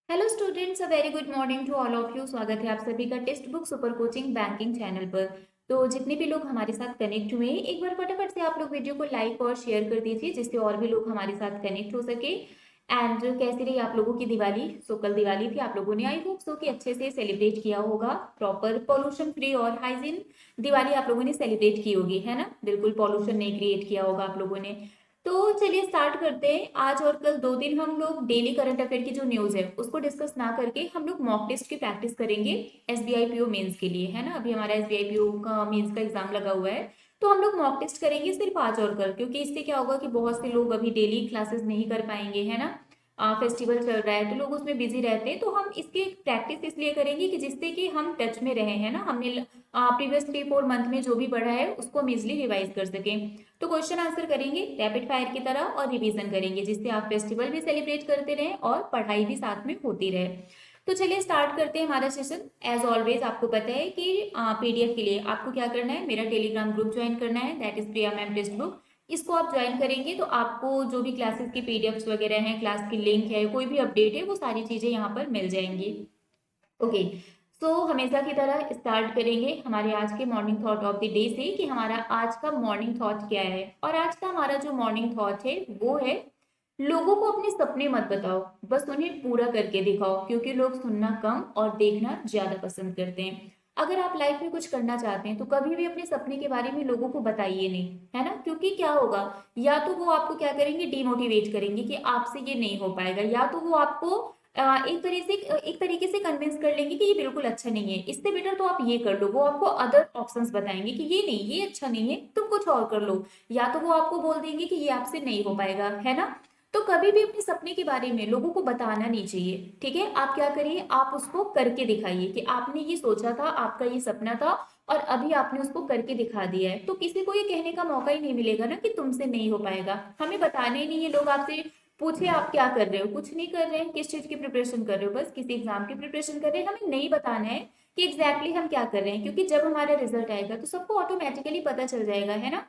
Hello students, a very good morning to all of you. स्वागत है आप सभी का text book super coaching banking channel पर। तो जितने भी लोग हमारे साथ कनेक्ट हुए हैं, एक बार फटाफट से आप लोग वीडियो को लाइक और शेयर कर दीजिए, जिससे और भी लोग हमारे साथ कनेक्ट हो सके। एंड कैसी रही आप लोगों की दिवाली? सो कल दिवाली थी, आप लोगों ने आई होप सो कि अच्छे से सेलिब्रेट किया होगा। प्रॉपर पॉल्यूशन फ्री और हाइजीन दिवाली आप लोगों ने सेलिब्रेट की होगी, है ना? बिल्कुल पॉल्यूशन नहीं क्रिएट किया होगा आप लोगों ने। तो चलिए स्टार्ट करते हैं। आज और कल 2 दिन हम लोग डेली करंट अफेयर की जो न्यूज है उसको डिस्कस ना करके हम लोग मॉक टेस्ट की प्रैक्टिस करेंगे एसबीआई पीओ मेंस के लिए, है ना? अभी हमारा एसबीआई पीओ का मेंस का एग्जाम लगा हुआ है, तो हम लोग मॉक टेस्ट करेंगे सिर्फ आज और कल, क्योंकि इससे क्या होगा कि बहुत से लोग अभी डेली क्लासेस नहीं कर पाएंगे, है ना? फेस्टिवल चल रहा है तो लोग उसमें बिजी रहते हैं, तो हम इसकी प्रैक्टिस इसलिए करेंगे कि जिससे कि हम टच में रहे, है ना? हमने प्रीवियस 3-4 मंथ में जो भी पढ़ा है उसको हम इजिली रिवाइज कर सकें। तो क्वेश्चन आंसर करेंगे रैपिड फायर की तरह और रिवीजन करेंगे, जिससे आप फेस्टिवल भी सेलिब्रेट करते रहें और पढ़ाई भी साथ में होती रहे। तो चलिए स्टार्ट करते हैं हमारा सेशन। एज ऑलवेज आपको पता है कि पीडीएफ के लिए आपको क्या करना है, मेरा टेलीग्राम ग्रुप ज्वाइन करना है, that is Priya ma'am text book. इसको आप ज्वाइन करेंगे तो आपको जो भी क्लासेस की पीडीएफ्स वगैरह हैं, क्लास की लिंक है, कोई भी अपडेट है, वो सारी चीजें यहाँ पर मिल जाएंगी। ओके। सो हमेशा की तरह स्टार्ट करेंगे हमारे आज के morning thought of the day से कि हमारा आज का मॉर्निंग थॉट क्या है। और आज का हमारा जो मॉर्निंग थॉट है वो है, लोगों को अपने सपने मत बताओ, बस उन्हें पूरा करके दिखाओ, क्योंकि लोग सुनना कम और देखना ज्यादा पसंद करते हैं। अगर आप लाइफ में कुछ करना चाहते हैं तो कभी भी अपने सपने के बारे में लोगों को बताइए नहीं, है ना? क्योंकि क्या होगा, या तो वो आपको क्या करेंगे, डिमोटिवेट करेंगे कि आपसे ये नहीं हो पाएगा, या तो वो आपको एक तरीके से कन्विंस कर लेंगे कि ये बिल्कुल अच्छा नहीं है, इससे बेटर तो आप ये कर लो। वो आपको अदर ऑप्शंस बताएंगे कि ये नहीं, ये अच्छा नहीं है, तुम कुछ और कर लो। या तो वो आपको बोल देंगे कि ये आपसे नहीं हो पाएगा, है ना? तो कभी भी अपने सपने के बारे में लोगों को बताना नहीं चाहिए, ठीक है? आप क्या करिए, आप उसको करके दिखाइए कि आपने ये सोचा था, आपका ये सपना था और अभी आपने उसको करके दिखा दिया है। तो किसी को ये कहने का मौका ही नहीं मिलेगा ना कि तुमसे नहीं हो पाएगा। हमें बताने ही नहीं है लोग आपसे पूछे आप क्या कर रहे हो, कुछ नहीं कर रहे हैं, किस चीज की प्रिपरेशन कर रहे हो, बस किसी एग्जाम की प्रिपरेशन कर रहे हैं। हमें नहीं बताना है कि एग्जैक्टली हम क्या कर रहे हैं, क्योंकि जब हमारा रिजल्ट आएगा तो सबको ऑटोमेटिकली पता चल जाएगा, है ना,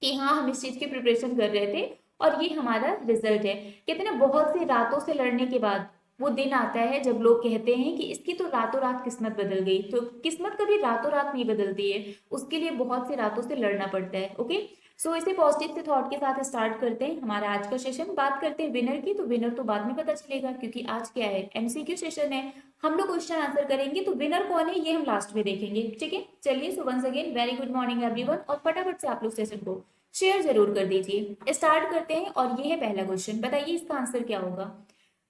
कि हाँ हम इस चीज की प्रिपरेशन कर रहे थे और ये हमारा रिजल्ट है। कहते हैं ना, बहुत सी रातों से लड़ने के बाद वो दिन आता है जब लोग कहते हैं कि इसकी तो रातों रात किस्मत बदल गई। तो किस्मत कभी रातों रात नहीं बदलती है, उसके लिए बहुत सी रातों से लड़ना पड़ता है। ओके। सो इसे पॉजिटिव से थॉट के साथ स्टार्ट करते हैं हमारा आज का सेशन। बात करते हैं विनर की, तो विनर तो बाद में पता चलेगा, क्योंकि आज क्या है, एमसीक्यू सेशन है। हम लोग क्वेश्चन आंसर करेंगे, तो विनर कौन है ये हम लास्ट में देखेंगे, ठीक है? चलिए, so once again very good morning everyone, और फटाफट से आप लोग सेशन को शेयर जरूर कर दीजिए। स्टार्ट करते हैं और ये है पहला क्वेश्चन, बताइए इसका आंसर क्या होगा।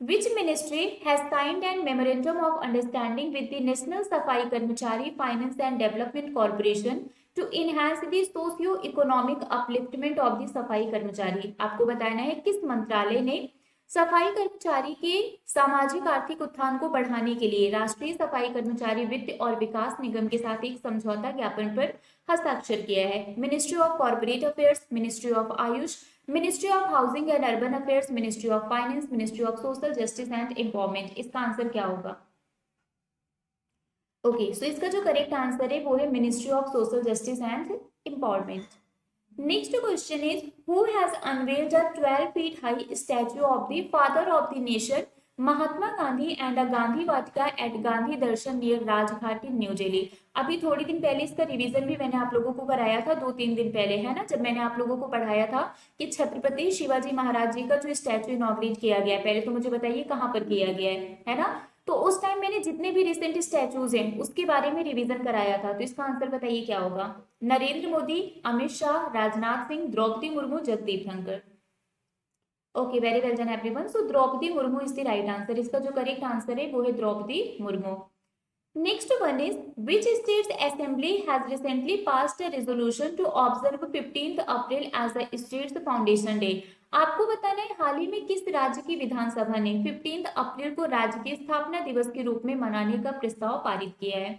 Which ministry has signed an memorandum of understanding with the national Safai Karamchari finance and development corporation to enhance the socio economic upliftment of the safai karmachari? आपको बताना है किस मंत्रालय ने सफाई कर्मचारी के सामाजिक आर्थिक उत्थान को बढ़ाने के लिए राष्ट्रीय सफाई कर्मचारी वित्त और विकास निगम के साथ एक समझौता ज्ञापन पर हस्ताक्षर किया है। Ministry of corporate affairs, ministry of Ayush, ministry of housing and urban affairs, ministry of finance, ministry of social justice and empowerment. इसका आंसर क्या होगा? ओके, सो इसका जो करेक्ट आंसर है वो है ministry of social justice and empowerment. Next question is, who has unveiled a 12 feet high statue of the father of the nation, Mahatma Gandhi, and a Gandhi Vatika at Gandhi Darshan near Rajghat in New Delhi? अभी थोड़ी दिन पहले इसका revision भी मैंने आप लोगों को कराया था, 2-3 दिन पहले, है ना, जब मैंने आप लोगों को पढ़ाया था कि छत्रपति शिवाजी महाराज जी का जो स्टैचू इनॉग्रेट किया गया है, पहले तो मुझे बताइए कहाँ पर किया गया है ना? तो उस टाइम मैंने जितने भी रिसेंट स्टैचूज हैं उसके बारे में रिवीजन कराया था। तो इसका आंसर बताइए क्या होगा। Narendra Modi, Amit Shah, Rajnath Singh, Droupadi Murmu, Jagdeep Dhankhar. Okay, very well done everyone. So Droupadi Murmu is the right answer. इसका जो करेक्ट आंसर है वो है Droupadi Murmu. Next one is, which state's assembly has recently passed a resolution to observe 15th April as the state's foundation day? आपको बताना है हाल ही में किस राज्य की विधानसभा ने 15 अप्रैल को राज्य के स्थापना दिवस के रूप में मनाने का प्रस्ताव पारित किया है।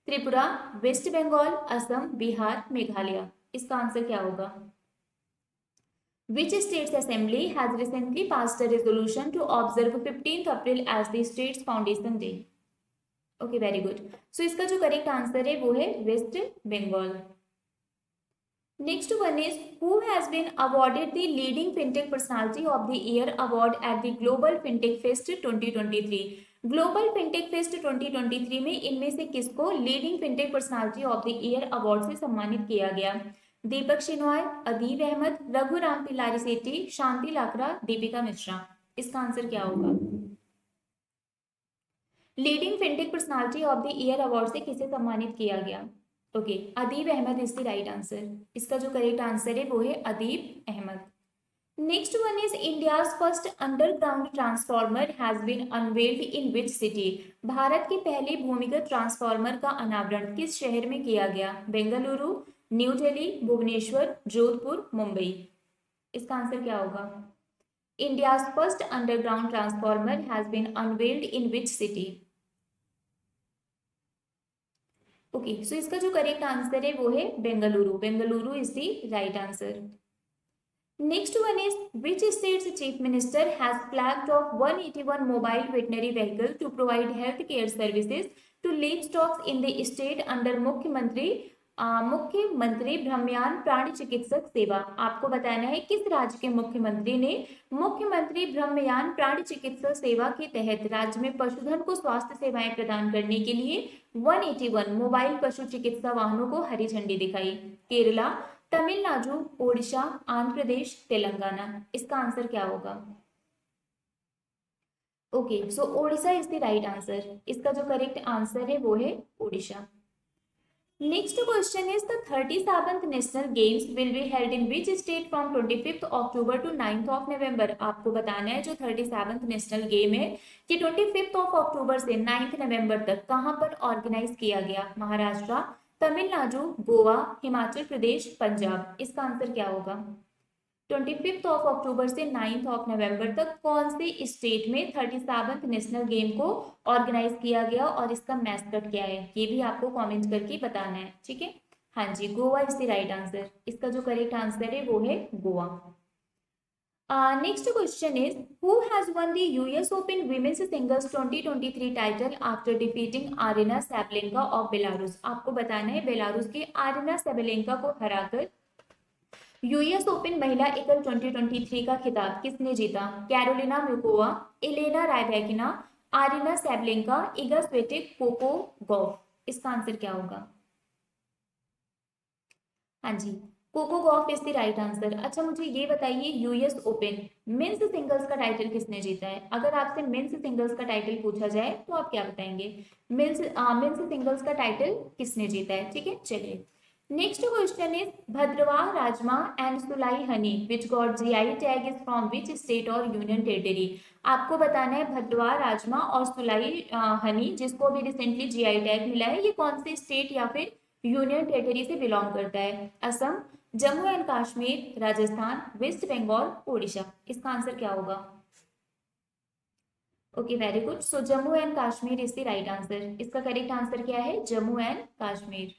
त्रिपुरा, वेस्ट बंगाल, असम, बिहार, मेघालय। इसका आंसर क्या होगा? Which state's assembly has recently passed a resolution to observe 15th April as the state's foundation day? Okay, very good. So इसका जो करेक्ट आंसर है वो है West Bengal. Next one is who has been awarded the leading fintech personality of the year award at the Global Fintech Fest 2023. Global fintech fest 2023 में इनमें से किसको leading fintech personality of the year award से सम्मानित किया गया? दीपक शिनॉय, अदीब अहमद, रघुराम पिल्लारी सेठी, शांति लाकरा, दीपिका मिश्रा। इसका answer क्या होगा? Leading fintech personality of the year award से किसे सम्मानित किया गया? Okay, Adeeb Ahmed is the right answer. इसका जो करेक्ट आंसर है वो है Adeeb Ahmed. Next one is India's first underground transformer has been unveiled in which city? Bharat के पहले भूमिगत ट्रांसफॉर्मर का अनावरण किस शहर में किया गया? बेंगलुरु, न्यू दिल्ली, भुवनेश्वर, जोधपुर, मुंबई। इसका आंसर क्या होगा? India's first underground transformer has been unveiled in which city? Okay, so इसका जो करेक्ट आंसर है वो है Bengaluru. Bengaluru is the right answer. Next one is which state's chief minister has flagged off 181 mobile veterinary vehicles to provide health care services to livestock in the state under मुख्यमंत्री भ्रमयान प्राणी चिकित्सक सेवा? आपको बताना है किस राज्य के मुख्यमंत्री ने मुख्यमंत्री भ्रमयान प्राणी चिकित्सक सेवा के तहत राज्य में पशुधन को स्वास्थ्य सेवाएं प्रदान करने के लिए 181 मोबाइल पशु चिकित्सा वाहनों को हरी झंडी दिखाई? केरला, तमिलनाडु, ओडिशा, आंध्र प्रदेश, तेलंगाना। इसका आंसर क्या होगा? Okay, so Odisha is the right answer. इसका जो करेक्ट आंसर है वो है Odisha. Next question is the 37th national games will be held in which state from 25th October to 9th of November? आपको बताना है जो 37th नेशनल गेम है कि 25th ऑफ अक्टूबर से 9th नवंबर तक कहां पर ऑर्गेनाइज किया गया? महाराष्ट्र, तमिलनाडु, गोवा, हिमाचल प्रदेश, पंजाब। इसका आंसर क्या होगा? 25th ऑफ अक्टूबर से 9th ऑफ नवंबर तक कौन से स्टेट में 37th नेशनल गेम को ऑर्गेनाइज किया गया और इसका मैस्कट क्या है? ये भी आपको कमेंट करके बताना है, ठीक है? हाँ जी, Goa is the right answer. इसका जो करेक्ट आंसर है वो है Goa. Next question is who has won the US Open Women's Singles 2023 title after defeating Aryna Sabalenka of Belarus? आपको बताना है बेलारूस की आरिना सेबेलेंका को हराकर यूएस ओपन महिला एकल 2023 का खिताब किसने जीता? Karolina Muchova, Elena Rybakina, Aryna Sabalenka, Iga Swiatek, Coco Gauff. इसका आंसर क्या होगा? हाँ जी, Coco Gauff is the right answer. अच्छा, मुझे ये बताइए यूएस ओपन मेंस सिंगल्स का टाइटल किसने जीता है? अगर आपसे मेंस सिंगल्स का टाइटल पूछा जाए तो आप क्या बताएंगे? मेंस सिंगल्स का टाइटल किसने जीता है? ठीक है, चलिए। Next question is Bhadarwah rajma and Sulai honey which got GI tag is from which state और यूनियन टेरिटरी? आपको बताना है भद्रवाह राजमा और सुलाई हनी जिसको अभी रिसेंटली जीआई टैग मिला है, ये कौन से स्टेट या फिर यूनियन टेरिटरी से बिलोंग करता है? Assam, Jammu and Kashmir, Rajasthan, West Bengal, Odisha. इसका आंसर क्या होगा? Okay, very good. So Jammu and Kashmir is the right answer. इसका करेक्ट आंसर क्या है? Jammu and Kashmir.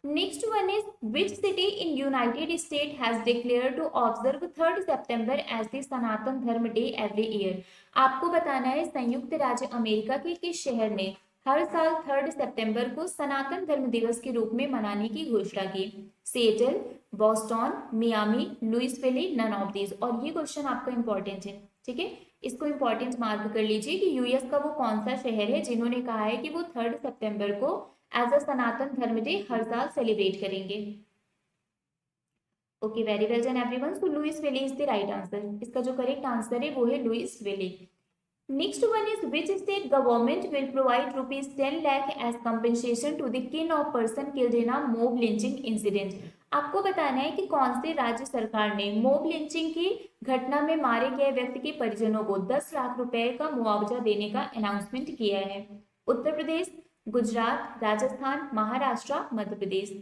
Next one is which city in United States has declared to observe 3rd September as the सनातन धर्म day every year? आपको बताना है संयुक्त राज्य America के किस शहर ने हर साल 3rd सितंबर को सनातन धर्म दिवस के रूप में मनाने की घोषणा की? Seattle, Boston, Miami, Louisville, none of these. और ये क्वेश्चन आपका इंपॉर्टेंट है, ठीक है? इसको इंपॉर्टेंट मार्क कर लीजिए कि यूएस का वो कौन सा शहर है जिन्होंने कहा है कि वो 3rd सितंबर को एज अ सनातन धर्म डे हर साल सेलिब्रेट करेंगे। Okay, very well done everyone. So Luis Valle is the right answer. इसका जो करेक्ट आंसर है वो है Luis Valle. Next one is which state government will provide ₹10 lakh as compensation to the kin of person killed in a mob lynching incident? आपको बताना है कि कौन से राज्य सरकार ने मॉब लिंचिंग की घटना में मारे गए व्यक्ति के परिजनों को 10 लाख रुपए का मुआवजा देने का अनाउंसमेंट किया है? उत्तर प्रदेश, गुजरात, राजस्थान, महाराष्ट्र, मध्य प्रदेश।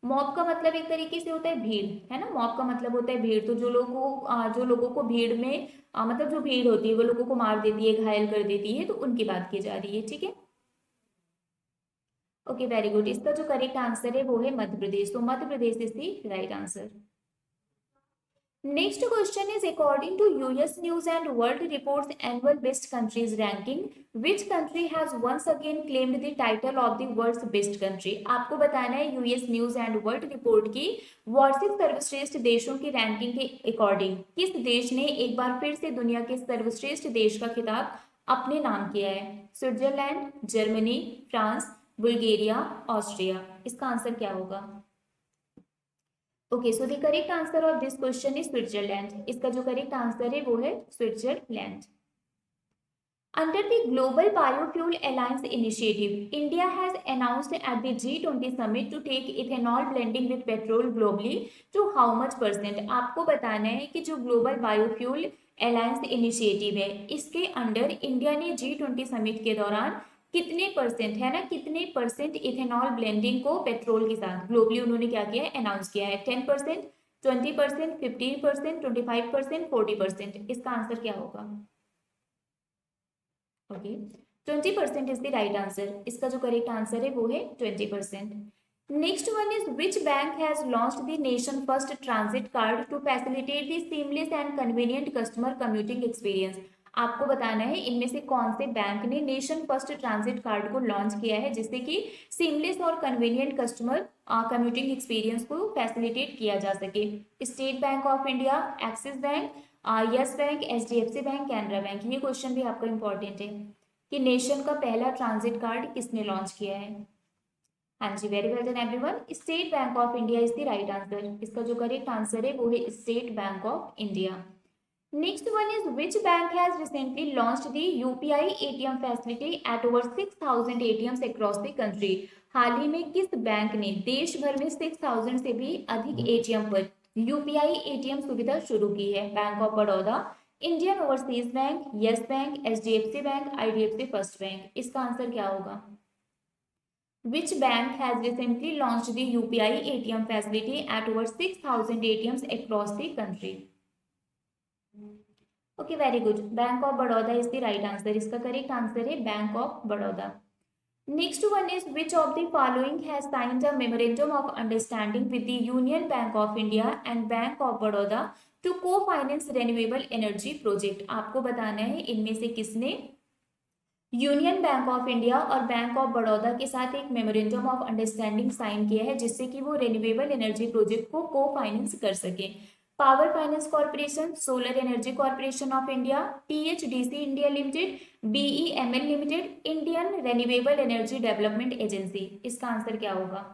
मॉब का मतलब एक तरीके से होता है भीड़, है ना? मॉब का मतलब होता है भीड़। तो जो लोगों को भीड़ में मतलब जो भीड़ होती है वो लोगों को मार देती है, घायल कर देती है, तो उनकी बात की जा रही है, ठीक है? Okay, very good. इसका जो करेक्ट आंसर है वो है मध्य प्रदेश। तो Madhya Pradesh is the right answer. Next question is according to US News and World Report's annual best countries ranking, which country has once again claimed the title of the world's best country? आपको बताना है US news and world report की वार्षिक सर्वश्रेष्ठ देशों की ranking के according किस देश ने एक बार फिर से दुनिया के सर्वश्रेष्ठ देश का खिताब अपने नाम किया है? Switzerland, Germany, France, Bulgaria, Austria. इसका आंसर क्या होगा? Okay, so the correct answer of this question is Switzerland. इसका जो करेक्ट आंसर है वो है Switzerland. Under the Global Biofuel Alliance initiative, India has announced at the G20 summit to take ethanol blending with petrol globally to how much percent? आपको बताना है कि जो ग्लोबल बायोफ्यूल अलायंस इनिशिएटिव है इसके अंडर इंडिया ने G20 summit के दौरान कितने परसेंट है ना, कितने परसेंट इथेनॉल ब्लेंडिंग को पेट्रोल के साथ ग्लोबली उन्होंने क्या किया है, अनाउंस किया है? 10%, 20%, 15%, 25%, 40%। इसका आंसर क्या होगा? Okay, 20% is the right answer. इसका जो करेक्ट आंसर है वो है 20%। Next one is which bank has launched the nation first transit card to facilitate the seamless and convenient customer commuting experience? आपको बताना है इनमें से कौन से बैंक ने नेशन फर्स्ट ट्रांजिट कार्ड को लॉन्च किया है जिससे कि सीमलेस और कन्वीनियंट कस्टमर कम्यूटिंग एक्सपीरियंस को फैसिलिटेट किया जा सके? State Bank of India, axis bank, Yes bank, HDFC bank, Canara bank. ये क्वेश्चन भी आपका इंपॉर्टेंट है कि नेशन का पहला ट्रांजिट कार्ड किसने लॉन्च किया है? हाँ जी, very well done everyone. State Bank of India is the right answer. इसका जो करेक्ट आंसर है वो है State Bank of India. Next one is which bank has recently launched the UPI ATM facility at over 6,000 ATMs across the country? हाल ही में किस bank ने देश भर में 6,000 से भी अधिक एटीएम पर यूपीआई एटीएम सुविधा शुरू की है? Bank of Baroda, Indian overseas bank, Yes bank, HDFC bank, IDFC first bank. इसका आंसर क्या होगा? Which bank has recently launched the UPI ATM facility at over 6,000 ATMs across the country? Okay, very good. Bank of Baroda is the right answer. इसका correct answer है Bank of Baroda. Next one is which of the following has signed a memorandum of understanding with the Union Bank of India and Bank of Baroda to co finance renewable energy project? आपको बताना है इनमें से किसने Union Bank of India और Bank of Baroda के साथ एक मेमोरेंडम ऑफ अंडरस्टैंडिंग साइन किया है जिससे कि वो रिन्यूएबल एनर्जी प्रोजेक्ट को को फाइनेंस कर सके? Power finance corporation, solar energy corporation of India, THDC India limited, BEML limited, Indian renewable energy development agency. इसका आंसर क्या होगा?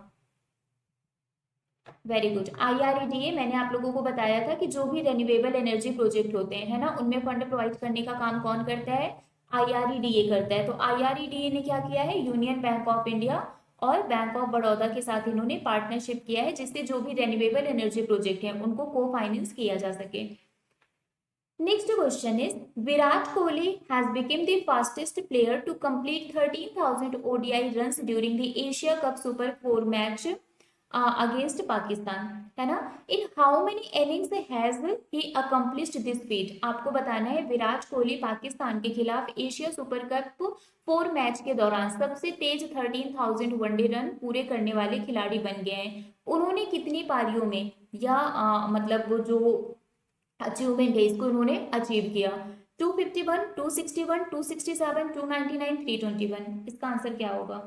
Very good, IREDA. मैंने आप लोगों को बताया था कि जो भी रिन्यूएबल एनर्जी प्रोजेक्ट होते हैं है ना, उनमें फंड प्रोवाइड करने का काम कौन करता है? आईआरईडीए करता है। तो आईआरईडीए ने क्या किया है? यूनियन बैंक ऑफ इंडिया और बैंक ऑफ बड़ौदा के साथ इन्होंने पार्टनरशिप किया है जिससे जो भी रिन्यूएबल एनर्जी प्रोजेक्ट है उनको को फाइनेंस किया जा सके। Next question is Virat Kohli has become the fastest player to complete 13,000 ODI runs during the Asia Cup super 4 match against Pakistan, है ना? In how many innings has he accomplished this feat? आपको बताना है विराट कोहली पाकिस्तान के खिलाफ एशिया सुपर कप 4 मैच के दौरान सबसे तेज 13,000 वनडे रन पूरे करने वाले खिलाड़ी बन गए हैं। उन्होंने कितनी पारियों में या मतलब वो जो अचीवमेंट है इसको उन्होंने अचीव किया? 251, 261, 267, 299, 321। इसका आंसर क्या होगा?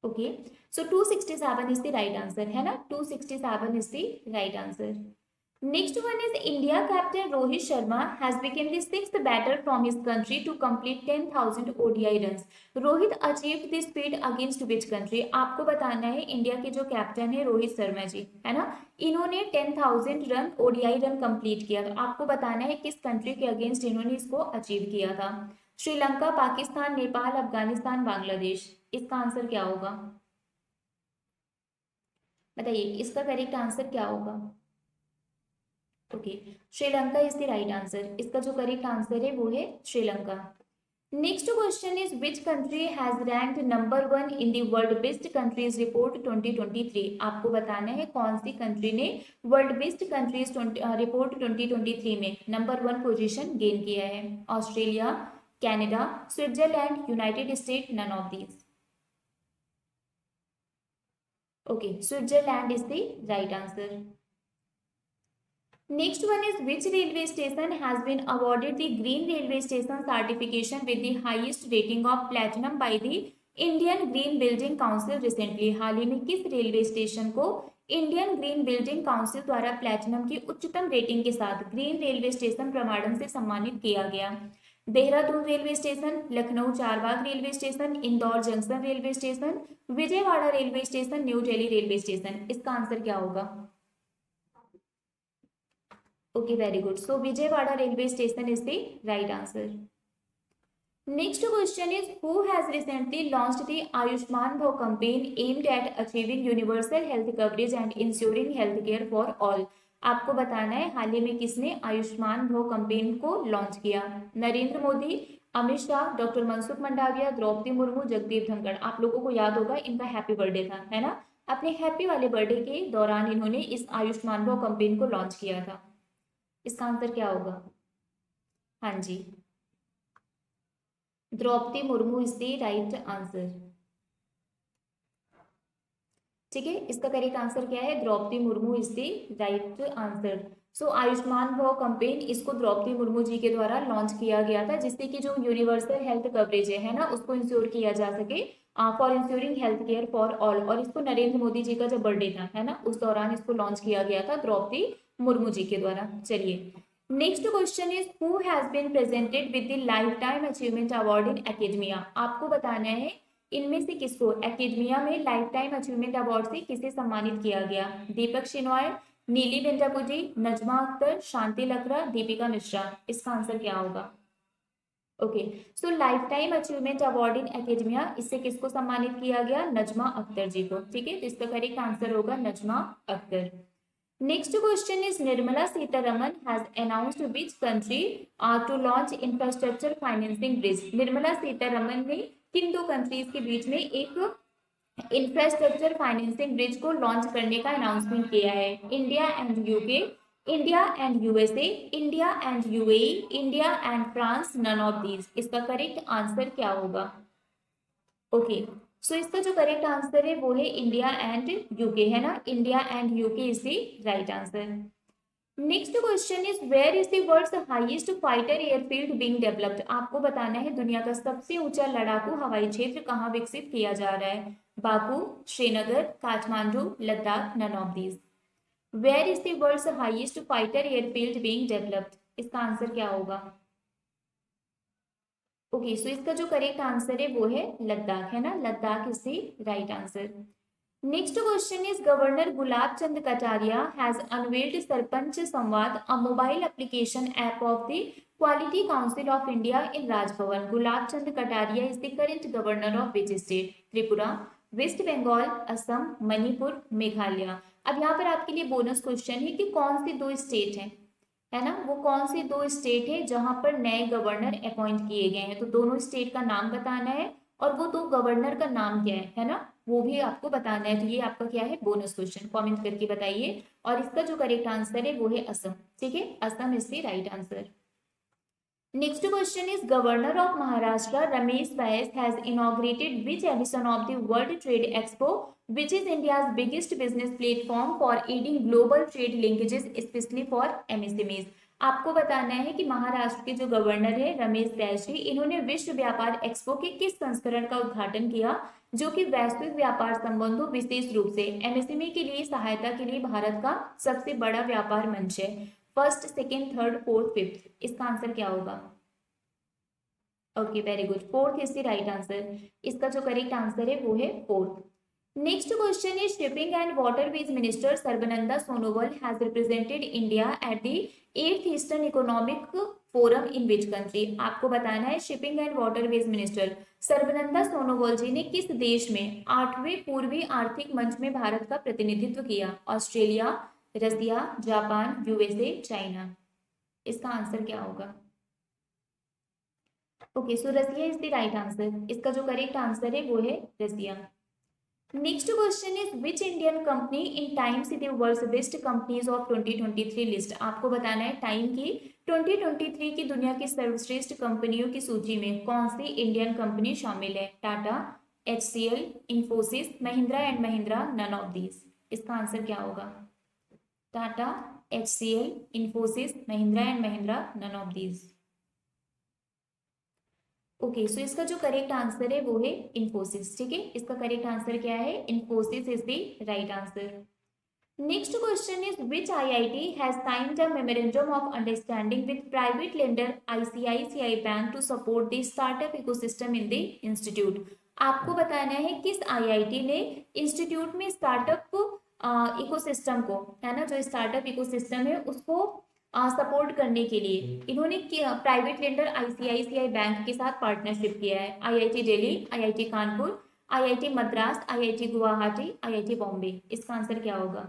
Okay, so 267 is the right answer, है ना? 267 is the right answer. Next one is India captain Rohit Sharma has become the sixth batter from his country to complete 10,000 ODI runs. Rohit achieved this feat against which country? आपको बताना है India के जो captain है रोहित शर्मा जी, है ना, इन्होंने 10,000 रन ओडीआई रन कंप्लीट किया। तो आपको बताना है किस कंट्री के अगेंस्ट इन्होंने इसको अचीव किया था? श्रीलंका, पाकिस्तान, नेपाल, अफगानिस्तान, बांग्लादेश। इसका आंसर क्या होगा? बताइए, इसका करेक्ट आंसर क्या होगा? Okay, Sri Lanka is the right answer. इसका जो करेक्ट आंसर है वो है Sri Lanka. Next question is which country has ranked number 1 in the world best countries report 2023? आपको बताना है कौन सी कंट्री ने वर्ल्ड बेस्ट कंट्रीज रिपोर्ट 2023 में नंबर 1 पोजीशन गेन किया है? Australia, Canada, Switzerland, United States, none of these. Okay, Switzerland is the right answer. Next one is which railway station has been awarded the Green Railway Station certification with the highest rating of platinum by the Indian Green Building Council recently? हाल ही में किस railway station को Indian green building council द्वारा platinum की उच्चतम rating के साथ green railway station प्रमाणन से सम्मानित किया गया? Dehradun railway station, Lucknow Charbagh railway station, Indore junction railway station, Vijayawada railway station, new Delhi railway station. इसका आंसर क्या होगा? Okay, very good. So Vijayawada railway station is the right answer. Next question is who has recently launched the Ayushman Bhav campaign aimed at achieving universal health coverage and ensuring health care for all? आपको बताना है हाल ही में किसने Ayushman Bhav campaign को launch किया? Narendra Modi, Amit Shah, doctor Mansukh Mandaviya, Draupadi Murmu, Jagdeep Dhankhar. आप लोगों को याद होगा इनका हैप्पी बर्थडे था, है ना? अपने हैप्पी वाले बर्थडे के दौरान इन्होंने इस आयुष्मान भव कैंपेन को लॉन्च किया था। इसका आंसर क्या होगा? हाँ जी, Droupadi Murmu is the right answer. ठीक है, इसका करेक्ट आंसर क्या है? Droupadi Murmu is the right answer. So Ayushman Bhav campaign इसको द्रौपदी मुर्मू जी के द्वारा लॉन्च किया गया था, जिससे कि जो यूनिवर्सल हेल्थ कवरेज है ना, उसको इंश्योर किया जा सके for ensuring health care for all. और इसको नरेंद्र मोदी जी का जब बर्थडे था, है ना, उस दौरान इसको लॉन्च किया गया था द्रौपदी मुर्मू जी के द्वारा। चलिए, next question is who has been presented with the life time achievement award in academia? आपको बताना है इनमें से किसको एकेडमिया में लाइफ टाइम अचीवमेंट अवार्ड से किसे सम्मानित किया गया? दीपक शिनॉय, नीली बेंजापुजी, नजमा अख्तर, शांति लकड़ा, दीपिका मिश्रा। इसका आंसर क्या होगा? Okay, so life time achievement award in academia, इससे किसको सम्मानित किया गया? नजमा अख्तर जी को। ठीक है, तो इसका करेक्ट आंसर होगा Najma Akhtar. Next question is Nirmala Sitharaman has announced which country to launch infrastructure financing bridge? Nirmala Sitharaman ने किन दो कंट्रीज के बीच में एक इंफ्रास्ट्रक्चर फाइनेंसिंग ब्रिज को लॉन्च करने का अनाउंसमेंट किया है? India and UK, India and USA, India and UAE, India and France, none of these. इसका करेक्ट आंसर क्या होगा? ओके, सो इसका जो करेक्ट आंसर है वो है इंडिया एंड यूके, है ना? India and UK is the right answer. Next question is where is the world's highest fighter airfield being developed? आपको बताना है दुनिया का सबसे ऊंचा लड़ाकू हवाई क्षेत्र कहाँ विकसित किया जा रहा है? Baku, Srinagar, Kathmandu, Ladakh, none of these. Where is the world's highest fighter airfield being developed? इसका आंसर क्या होगा? ओके, सो इसका जो करेक्ट आंसर है वो है लद्दाख, है ना? Ladakh is the right answer. Next question is governor Gulab Chand Kataria has unveiled Sarpanch Samvad, a mobile application app of the quality council of India in Raj Bhavan. Gulab Chand Kataria is the current governor of which state? Tripura, west Bengal, Assam, Manipur, Meghalaya. अब यहाँ पर आपके लिए बोनस क्वेश्चन है कि कौन से दो स्टेट हैं, है ना? वो कौन से दो स्टेट है जहां पर नए गवर्नर अपॉइंट किए गए हैं? तो दोनों स्टेट का नाम बताना है और वो दो गवर्नर का नाम क्या है ना, वो भी आपको बताना है। तो ये आपका क्या है? Bonus question. कमेंट करके बताइए। और इसका जो करेक्ट आंसर है वो है असम। ठीक है, Assam is the right answer. Next question is governor of Maharashtra Ramesh Bais has inaugurated which edition of the world trade expo which is India's biggest business platform for aiding global trade linkages especially for MSMEs? आपको बताना है कि महाराष्ट्र के जो governor है रमेश बैस जी, इन्होंने विश्व व्यापार एक्सपो के किस संस्करण का उद्घाटन किया जो कि वैश्विक व्यापार संबंधों विशेष रूप से एमएसएमई के लिए सहायता के लिए भारत का सबसे बड़ा व्यापार मंच है? First, second, third, fourth, fifth. इसका आंसर क्या होगा? Okay, very good, fourth is the right answer. इसका जो करेक्ट आंसर है वो है fourth. Next question is Shipping and Waterways Minister Sarbananda Sonowal has represented India at the 8th Eastern Economic Forum in which country? आपको बताना है shipping and waterways minister Sarbananda Sonowal ji ने किस देश में 8वें पूर्वी आर्थिक मंच में भारत का प्रतिनिधित्व किया? Australia, Russia, Japan, USA, China. इसका आंसर क्या होगा? Okay, so Russia is the right answer. इसका जो करेक्ट आंसर है वो है Russia. Next question is which Indian company in Times the world's best companies of 2023 list? आपको बताना है टाइम की 2023 की दुनिया की सर्वश्रेष्ठ कंपनियों की सूची में कौन सी इंडियन कंपनी शामिल है? Tata, HCL, Infosys, Mahindra and Mahindra, none of these. इसका आंसर क्या होगा? Tata, HCL, Infosys, Mahindra and Mahindra, none of these. Okay, so इसका जो करेक्ट आंसर है वो है इन्फोसिस. ठीक है, इसका करेक्ट आंसर क्या है? Infosys is the right answer. Next question is, which IIT has signed a memorandum of understanding with private lender ICICI Bank to support the startup ecosystem in the institute. आपको बताना है किस IIT ने institute में startup ecosystem को, है ना, जो स्टार्टअप इकोसिस्टम है उसको सपोर्ट करने के लिए इन्होंने प्राइवेट लेंडर ICICI बैंक के साथ पार्टनरशिप किया है. IIT Delhi, IIT Kanpur, IIT Madras, IIT Guwahati, IIT Bombay. इसका आंसर क्या होगा?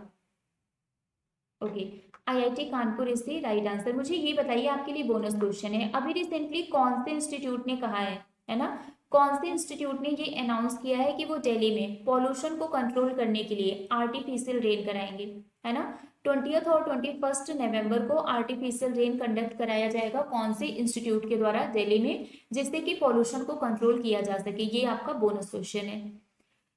Okay, IIT Kanpur is the right answer. मुझे ये बताइए, आपके लिए बोनस क्वेश्चन है, अभी रिसेंटली कौन से इंस्टीट्यूट ने कहा है ना, कौन से इंस्टीट्यूट ने ये अनाउंस किया है कि वो दिल्ली में पॉल्यूशन को कंट्रोल करने के लिए आर्टिफिशियल रेन कराएंगे, है ना. 20th और 21 नवंबर को आर्टिफिशियल रेन कंडक्ट कराया जाएगा. कौन से इंस्टीट्यूट के द्वारा? दिल्ली में, जिससे कि पॉल्यूशन को कंट्रोल किया जा सके. ये आपका बोनस क्वेश्चन है.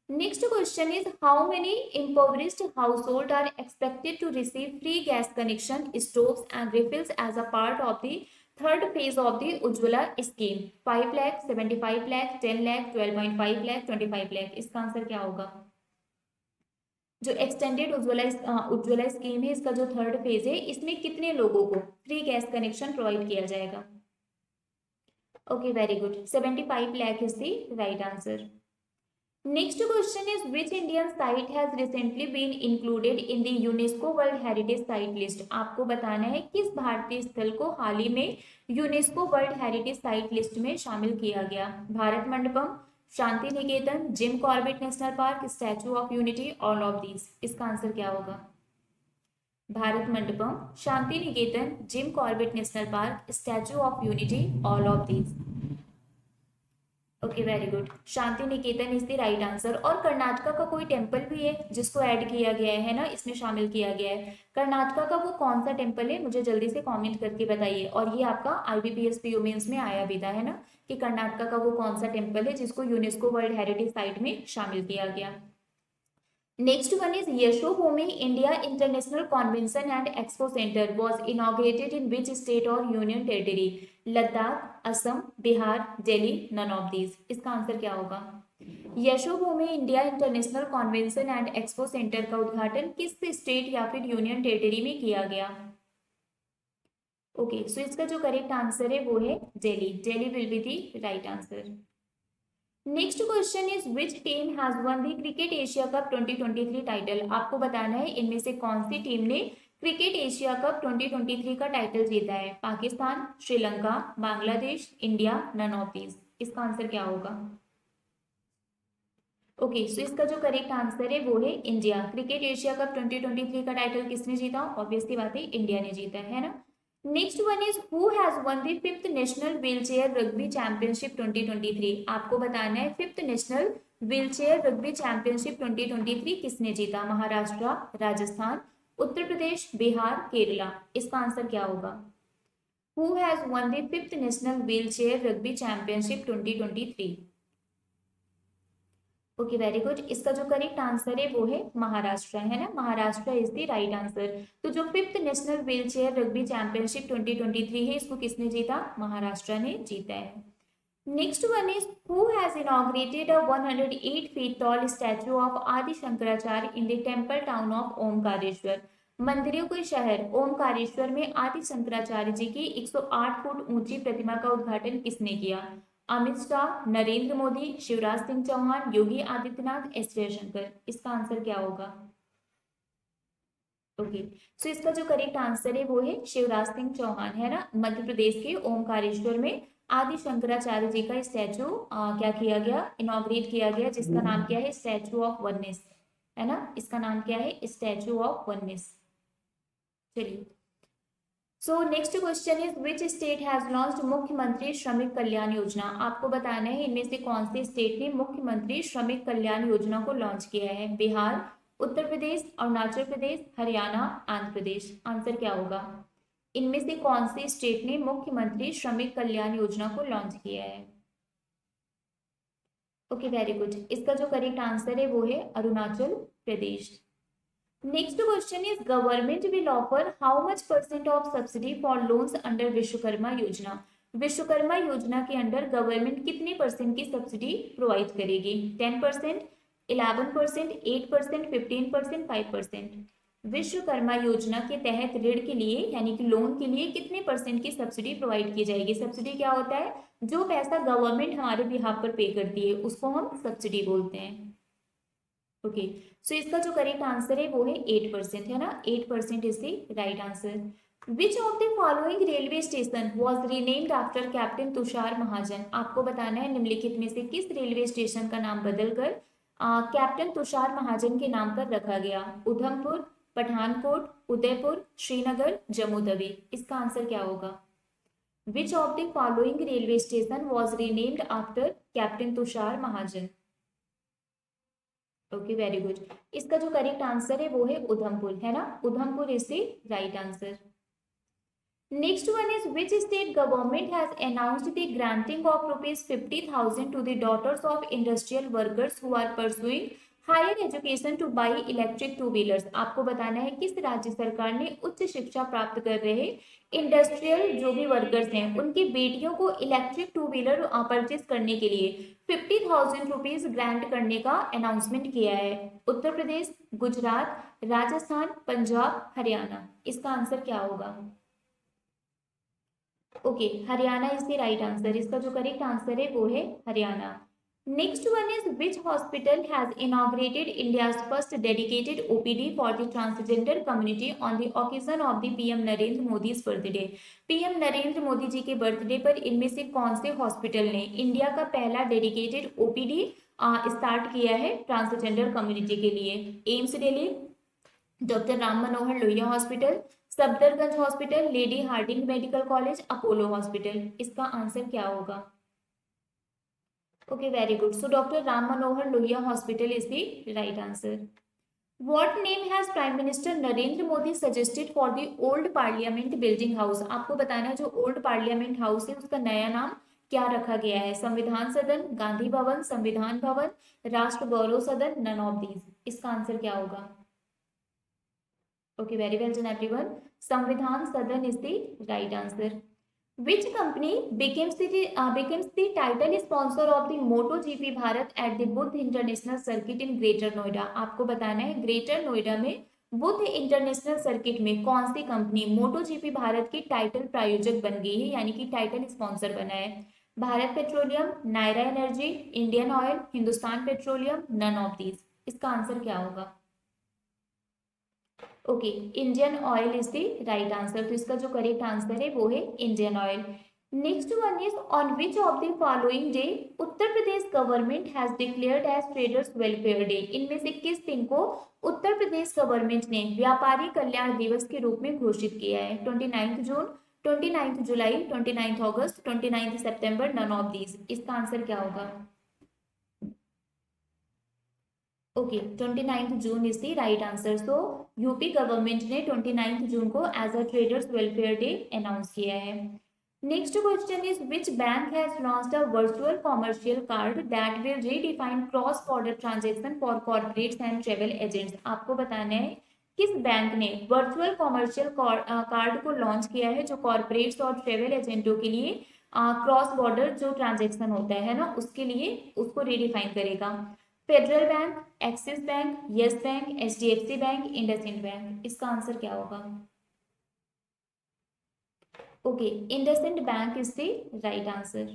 Next question is, how many impoverished households are expected to receive free gas connection, stoves and refills as a part of the third phase of the Ujjwala scheme? 5 lakh, 75 lakh, 10 lakh, 12.5 lakh, 25 lakh. इसका answer क्या होगा? जो extended Ujjwala scheme है, इसका जो third phase है, इसमें कितने लोगों को फ्री गैस कनेक्शन प्रोवाइड किया जाएगा? Okay, very good. 75 lakh is the right answer. Next question is, which Indian site has recently been included in the UNESCO World Heritage Site List? आपको बताना है किस भारतीय स्थल को हाल ही में UNESCO world heritage site list में शामिल किया गया? Bharat Mandapam, Shanti Niketan, Jim Corbett National Park, Statue of Unity, all of these. इसका आंसर क्या होगा? Bharat Mandapam, Shanti Niketan, Jim Corbett National Park, Statue of Unity, all of these. Okay, very good. Shanti Niketan is the right answer. और कर्नाटका का कोई टेम्पल भी है जिसको ऐड किया गया है ना, इसमें शामिल किया गया है. कर्नाटका का वो कौन सा टेम्पल है? मुझे जल्दी से कमेंट करके बताइए. और ये आपका IBPS PO मेंस में आया भी था, है ना, कि कर्नाटका का वो कौन सा टेम्पल है जिसको यूनेस्को वर्ल्ड हेरिटेज साइट में शामिल किया गया. Next one is, Yashobhoomi India International Convention and Expo Center was inaugurated in which state or union territory? Ladakh, Assam, Bihar, Delhi, none of these. इसका आंसर क्या होगा? Yashobhoomi India International Convention and Expo Centre का उद्घाटन किस स्टेट या फिर यूनियन टेरिटरी में किया गया? ओके, सो इसका जो करेक्ट आंसर है वो है Delhi. Delhi will be the right answer. Next question is, which team has won the cricket Asia cup 2023 title? आपको बताना है इनमें से कौन सी टीम ने क्रिकेट एशिया कप 2023 का टाइटल जीता है? Pakistan, Sri Lanka, Bangladesh, India, none of these. इसका आंसर क्या होगा? ओके, सो इसका जो करेक्ट आंसर है वो है इंडिया. क्रिकेट एशिया कप 2023 का टाइटल किसने जीता? ऑब्वियसली बात है, इंडिया ने जीता है ना. Next one is, who has won the 5th national wheelchair rugby championship 2023? आपको बताना है 5th national wheelchair rugby championship 2023 किसने जीता? महाराष्ट्र, राजस्थान, उत्तर प्रदेश, बिहार, केरला. इसका आंसर क्या होगा? Who has won the 5th national wheelchair rugby championship 2023? Okay, very good. इसका जो करेक्ट आंसर है वो है महाराष्ट्र, है ना. Maharashtra is the right answer. तो जो 5th national wheelchair rugby championship 2023 है, इसको किसने जीता? महाराष्ट्र ने जीता है. Next one is, who has inaugurated a 108 feet tall statue of Adi Shankaracharya in the temple town of Omkareshwar? मंदिरों के शहर ओमकारेश्वर में आदि शंकराचार्य जी की 108 फुट ऊंची प्रतिमा का उद्घाटन किसने किया? अमित शाह, नरेंद्र मोदी, शिवराज सिंह चौहान, योगी आदित्यनाथ, एस जयशंकर. इसका आंसर क्या होगा? ओके, सो इसका जो करेक्ट आंसर है वो है शिवराज सिंह चौहान, है ना. मध्य प्रदेश के ओमकारेश्वर में आदि शंकराचार्य जी का स्टैचू क्या किया गया? इनॉग्रेट किया गया, जिसका नाम क्या है? स्टैचू ऑफ वननेस, है ना. इसका नाम क्या है? Statue of Oneness. चलिए, so next question is, which state has launched Mukhyamantri Shramik Kalyan Yojana? आपको बताना है इनमें से कौन से स्टेट ने मुख्यमंत्री श्रमिक कल्याण योजना को लॉन्च किया है? बिहार, उत्तर प्रदेश, अरुणाचल प्रदेश, हरियाणा, आंध्र प्रदेश. आंसर क्या होगा? इनमें से कौन से स्टेट ने मुख्यमंत्री श्रमिक कल्याण योजना को लॉन्च किया है? Okay, very good. इसका जो करेक्ट आंसर है वो है Arunachal Pradesh. Next question is government will offer how much percent of subsidy for loans under Vishwakarma Yojana. Vishwakarma Yojana के अंडर गवर्नमेंट कितने परसेंट की सब्सिडी प्रोवाइड करेगी? 10%, 11%, 8%, 15%, 5%। विश्वकर्मा योजना के तहत ऋण के लिए यानी कि लोन के लिए कितने परसेंट की सब्सिडी प्रोवाइड की जाएगी? सब्सिडी क्या होता है? जो पैसा गवर्नमेंट हमारे बिहाफ पर पे करती है उसको हम सब्सिडी बोलते हैं। ओके, सो इसका जो करेक्ट आंसर है वो है 8%, है ना? 8% is the right answer. Which of the following railway station was renamed after captain Tushar Mahajan? आपको बताना है निम्नलिखित में से किस रेलवे स्टेशन का नाम बदलकर कैप्टन तुषार महाजन के नाम पर रखा गया? उधमपुर, पठानकोट, उदयपुर, श्रीनगर, जम्मू तवी। इसका आंसर क्या होगा? विच of the following railway station was renamed after captain Tushar Mahajan? Okay, very good. इसका जो करेक्ट आंसर है वो है उधमपुर, है ना? Udhampur is the right answer. Next one is which state government has announced the granting of ₹50,000 to the daughters of industrial workers who are pursuing higher education to buy electric two wheelers. आपको बताना है किस राज्य सरकार ने उच्च शिक्षा प्राप्त कर रहे इंडस्ट्रियल जो भी वर्कर्स हैं उनकी बेटियों को इलेक्ट्रिक टू व्हीलर परचेज करने के लिए 50,000 रुपीज ग्रांट करने का अनाउंसमेंट किया है? उत्तर प्रदेश, गुजरात, राजस्थान, पंजाब, हरियाणा। इसका आंसर क्या होगा? Okay, Haryana is the right answer. इसका जो करेक्ट आंसर है वो है Haryana. Next one is which hospital has inaugurated India's first dedicated OPD for the transgender community on the occasion of the PM Narendra Modi birthday? PM Narendra Modi ji के birthday पर इनमें से कौन से हॉस्पिटल ने इंडिया का पहला डेडिकेटेड ओपीडी स्टार्ट किया है ट्रांसजेंडर कम्युनिटी के लिए? AIIMS Delhi, doctor Ram Manohar Lohia hospital, Safdarjung hospital, Lady Hardinge medical college, Apollo hospital. इसका आंसर क्या होगा? Okay, very good. So doctor Ram Manohar Lohia hospital is the right answer. What name has Prime Minister Narendra Modi suggested for the old Parliament building house? आपको बताना है जो old parliament house है उसका नया नाम क्या रखा गया है? संविधान सदन, गांधी भवन, संविधान भवन, राष्ट्र गौरव सदन, नन ऑफ दीज। इसका आंसर क्या होगा? Okay, very well done everyone. Samvidhan Sadan is the right answer. Which company becomes the title sponsor of the MotoGP Bharat at the Buddh International Circuit in Greater Noida? आपको बताना है greater Noida में Buddha international circuit में कौन सी company MotoGP Bharat की title प्रायोजक बन गई है यानी कि टाइटल स्पॉन्सर बना है? Bharat Petroleum, Nayara Energy, Indian Oil, Hindustan Petroleum, none of these. इसका आंसर क्या होगा? Okay, Indian Oil is the right answer. तो इसका जो करेक्ट आंसर है वो है Indian Oil. Next one is on which of the following day Uttar Pradesh government has declared as traders welfare day? इनमें से किस दिन को उत्तर प्रदेश गवर्नमेंट ने व्यापारी कल्याण दिवस के रूप में घोषित किया है? 29 जून, 29 जुलाई, 29 अगस्त, 29 सितंबर, नन ऑफ दीज। इसका आंसर क्या होगा? Okay, 29 June is the right answer. So UP government ने 29 जून को as a traders welfare day announce किया है। Next question is which bank has launched a virtual commercial card that will redefine cross border transaction for corporates and travel agents? आपको बताना है किस bank ने वर्चुअल कॉमर्शियल कार्ड को launch किया है जो कॉर्पोरेट्स और ट्रेवल एजेंटों के लिए क्रॉस बॉर्डर जो ट्रांजेक्शन होता है ना उसके लिए उसको रीडिफाइन करेगा? Federal bank, Axis bank, Yes bank, HDFC bank, IndusInd bank. इसका आंसर क्या होगा? Okay, IndusInd bank is the right answer.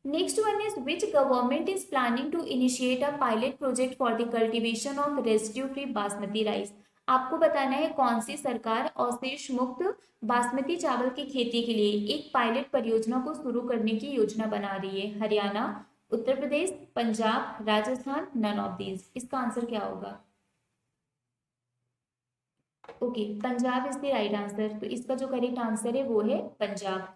Next one is which government is planning to initiate a pilot project for the cultivation of residue free basmati rice? आपको बताना है कौन सी सरकार अवशेष मुक्त बासमती चावल की खेती के लिए एक पायलट परियोजना को शुरू करने की योजना बना रही है? Haryana, Uttar Pradesh, Punjab, Rajasthan, none of these. इसका आंसर क्या होगा? Okay, Punjab is the right answer. तो इसका जो करेक्ट आंसर है वो है Punjab.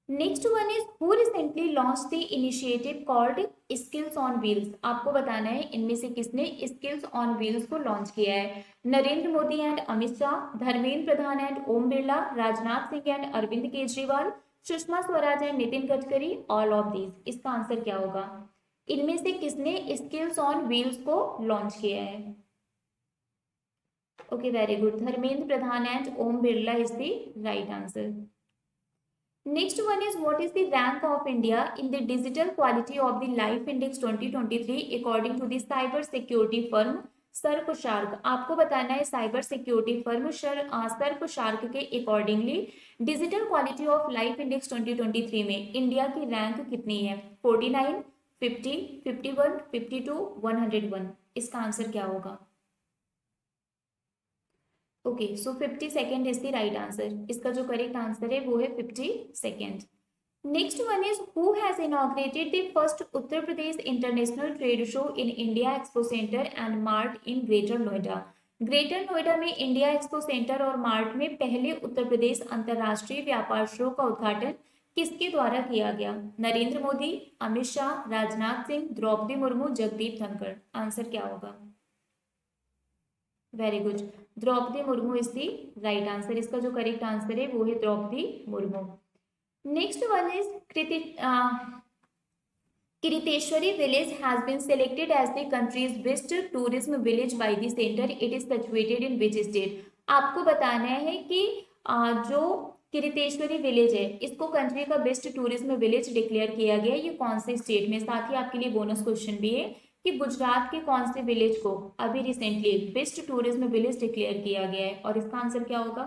Next one is who recently launch the initiative called skills on wheels? आपको बताना है इनमें से किसने स्किल्स ऑन व्हील्स को लॉन्च किया है? Narendra Modi and Amit Shah, Dharmendra Pradhan and Om Birla, Rajnath Singh and Arvind Kejriwal, Sushma Swaraj and Nitin Gadkari, all of these. इसका आंसर क्या होगा? इनमें से किसने स्किल्स ऑन व्हील्स को लॉन्च किया है? Okay very good, Dharmendra Pradhan and Om Birla is the right answer. Next one is what is the rank of India in the digital quality of the life index 2023 according to the cyber security firm सर्पशार्क। आपको बताना है cyber security firm सर्पशार्क के accordingly digital quality of life index 2023 में India की rank कितनी है? 49, 50, 51, 52, 101। इसका answer क्या होगा? Okay so 52nd is the right answer. इसका जो करेक्ट आंसर है वो है 52nd। Next one is who has inaugurated the first Uttar Pradesh international trade show in India expo centre and mart in greater Noida. Greater Noida में India expo centre और mart में पहले उत्तर प्रदेश अंतर्राष्ट्रीय व्यापार शो का उद्घाटन किसके द्वारा किया गया? नरेंद्र मोदी, अमित शाह, राजनाथ सिंह, द्रौपदी मुर्मू, जगदीप धनखड़। आंसर क्या होगा? Very good, Droupadi Murmu is the right answer. इसका जो करेक्ट आंसर है वो है Droupadi Murmu. Next one is Kiriteswari village has been selected as the country's best tourism village by the centre. It is situated in which state? आपको बताना है कि जो किरीटेश्वरी विलेज है इसको कंट्री का बेस्ट टूरिज्म विलेज डिक्लेयर किया गया, ये कौन से स्टेट में? साथ ही आपके लिए बोनस क्वेश्चन भी है कि गुजरात के कौन से विलेज को अभी recently best tourism village declare किया गया है, और इसका आंसर क्या होगा?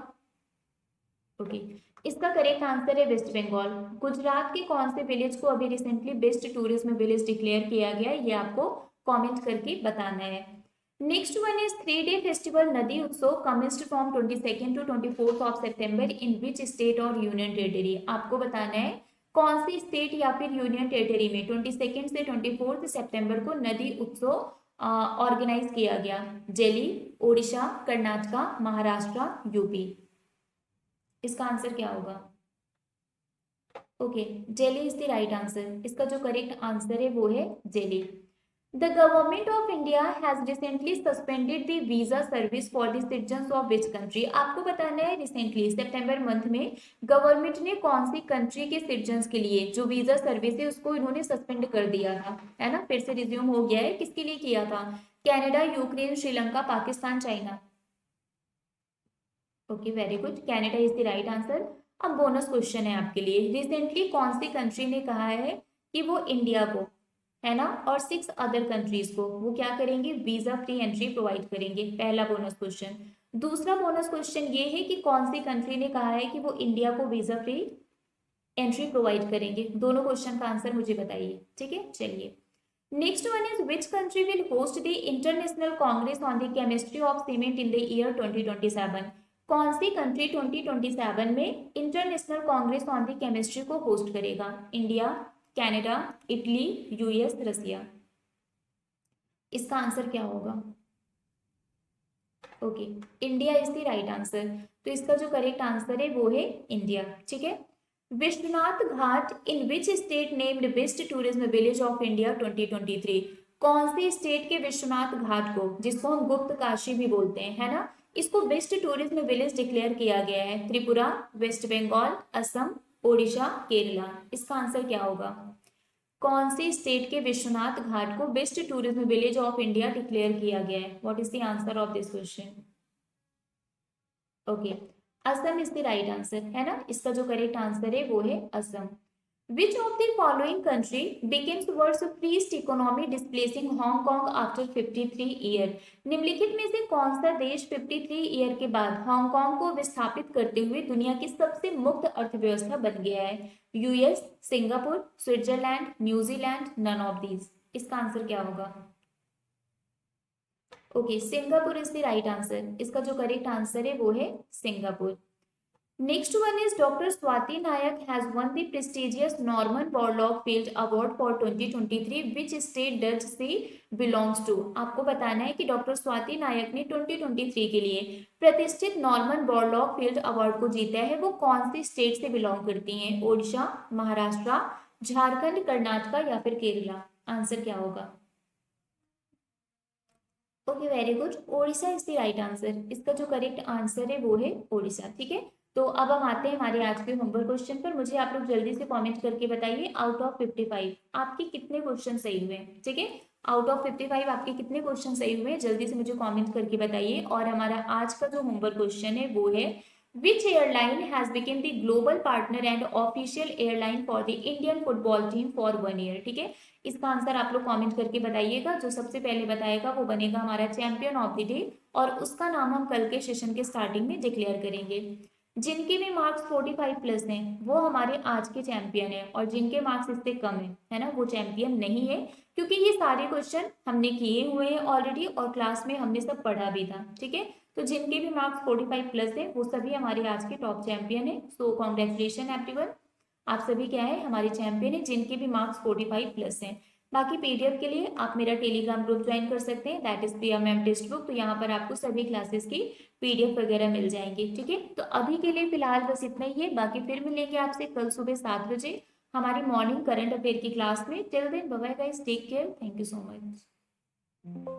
ओके इसका करेक्ट आंसर है वेस्ट बंगाल। गुजरात के कौन से विलेज को अभी recently best tourism village declare किया गया है, ये आपको कमेंट करके बताना है। Next one is 3-day festival नदी उत्सव commenced from 22nd to 24th of September in which state और यूनियन टेरिटरी। आपको बताना है कौन सी स्टेट या फिर यूनियन टेरिटरी में 22 से 24 सितंबर को नदी उत्सव ऑर्गेनाइज किया गया? दिल्ली, ओडिशा, कर्नाटका, महाराष्ट्र, यूपी। इसका आंसर क्या होगा? Okay Delhi is the right answer. इसका जो करेक्ट आंसर है वो है Delhi. The government of India has recently suspended the visa service for the citizens of which country? आपको बताना है रिसेंटली सितंबर मंथ में गवर्नमेंट ने कौन सी कंट्री के सिटीजन्स के लिए जो वीजा सर्विस है उसको इन्होंने सस्पेंड कर दिया था, है ना, फिर से रिज्यूम हो गया है। किसके लिए किया था? Canada, Ukraine, Sri Lanka, Pakistan, China. Okay very good, Canada is the right answer. अब बोनस क्वेश्चन है आपके लिए, रिसेंटली कौन सी कंट्री ने कहा है कि वो इंडिया को, है ना, और 6 अदर कंट्रीज को वो क्या करेंगे? वीजा फ्री एंट्री प्रोवाइड करेंगे। पहला बोनस क्वेश्चन। दूसरा बोनस क्वेश्चन ये है कि कौन सी कंट्री ने कहा है कि वो इंडिया को वीजा फ्री एंट्री प्रोवाइड करेंगे। दोनों क्वेश्चन का आंसर मुझे बताइए, ठीक है। चलिए next one is which country will host the international Congress on the chemistry of cement in the year 2027? कौन सी कंट्री 2027 में international Congress on the chemistry को होस्ट करेगा? इंडिया, कनाडा, इटली, यूएस, रसिया। इसका आंसर क्या होगा? Okay India is the right answer. तो इसका जो करेक्ट आंसर है वो है इंडिया, ठीक है। Vishwanath Ghat in which state named best tourism village of India 2023? कौन से स्टेट के विश्वनाथ घाट को, जिसको हम गुप्त काशी भी बोलते हैं, है ना, इसको बेस्ट टूरिज्म विलेज डिक्लेयर किया गया है? त्रिपुरा, वेस्ट बंगाल, असम, ओडिशा, केरला। इसका आंसर क्या होगा? कौन से स्टेट के विश्वनाथ घाट को best tourism village of India declare किया गया है? What is the answer of this question? Okay Assam is the right answer, है ना। इसका जो करेक्ट आंसर है वो है Assam. Which of the following country became the world's freest economy displacing Hong Kong after 53 year? निम्नलिखित में से कौन सा देश 53 ईयर के बाद हांगकांग को विस्थापित करते हुए दुनिया की सबसे मुक्त अर्थव्यवस्था बन गया है? US, Singapore, Switzerland, New Zealand, none of these. इसका आंसर क्या होगा? Okay Singapore is the right answer. इसका जो करेक्ट आंसर है वो है Singapore. Next one is Dr. Swati Nayak has won the prestigious Norman Borlaug Field Award for 2023. Which state does she belongs to? आपको बताना है कि डॉक्टर स्वाति नायक ने 2023 के लिए प्रतिष्ठित नॉर्मन बॉरलॉग फील्ड अवार्ड को जीता है। वो कौन सी स्टेट से बिलोंग करती हैं? ओडिशा, महाराष्ट्र, झारखंड, कर्नाटका या फिर केरला। आंसर क्या होगा? Okay very good, Odisha is the right answer. इसका जो करेक्ट आंसर है वो है ओडिशा, ठीक है। तो अब हम आते हैं हमारे आज के होमवर्क क्वेश्चन पर। मुझे आप लोग जल्दी से कमेंट करके बताइए आउट ऑफ 55 आपके कितने क्वेश्चन सही हुए, ठीक है। आउट ऑफ 55 आपके कितने क्वेश्चन सही हुए, जल्दी से मुझे कमेंट करके बताइए। और हमारा आज का जो होमवर्क क्वेश्चन है वो है, which airline has become the global partner and official airline for the Indian football team for 1 year, ठीक है। इसका आंसर आप लोग कमेंट करके बताइएगा। जो सबसे पहले बताएगा वो बनेगा हमारा चैंपियन ऑफ द डे, और उसका नाम हम कल के सेशन के स्टार्टिंग में डिक्लेयर करेंगे। जिनके भी मार्क्स 45 प्लस हैं वो हमारे आज के चैंपियन हैं, और जिनके मार्क्स इससे कम है ना, वो चैंपियन नहीं है, क्योंकि ये सारे क्वेश्चन हमने किए हुए हैं ऑलरेडी और क्लास में हमने सब पढ़ा भी था, ठीक है। तो जिनके भी मार्क्स 45 प्लस है वो सभी हमारे आज के टॉप चैंपियन है। सो कॉन्ग्रेचुलेशन एवरीवन, आप सभी क्या है, हमारे चैंपियन है जिनके भी मार्क्स 45 प्लस हैं। बाकी पीडीएफ के लिए आप मेरा टेलीग्राम ग्रुप ज्वाइन कर सकते हैं, that is Priya ma'am text book. तो यहाँ पर आपको सभी क्लासेस की पीडीएफ वगैरह मिल जाएंगे, ठीक है। तो अभी के लिए फिलहाल बस इतना ही है, बाकी फिर मिलेंगे आपसे कल सुबह 7 बजे हमारी मॉर्निंग करंट अफेयर की क्लास में। Till then bye bye guys, take care, thank you so much.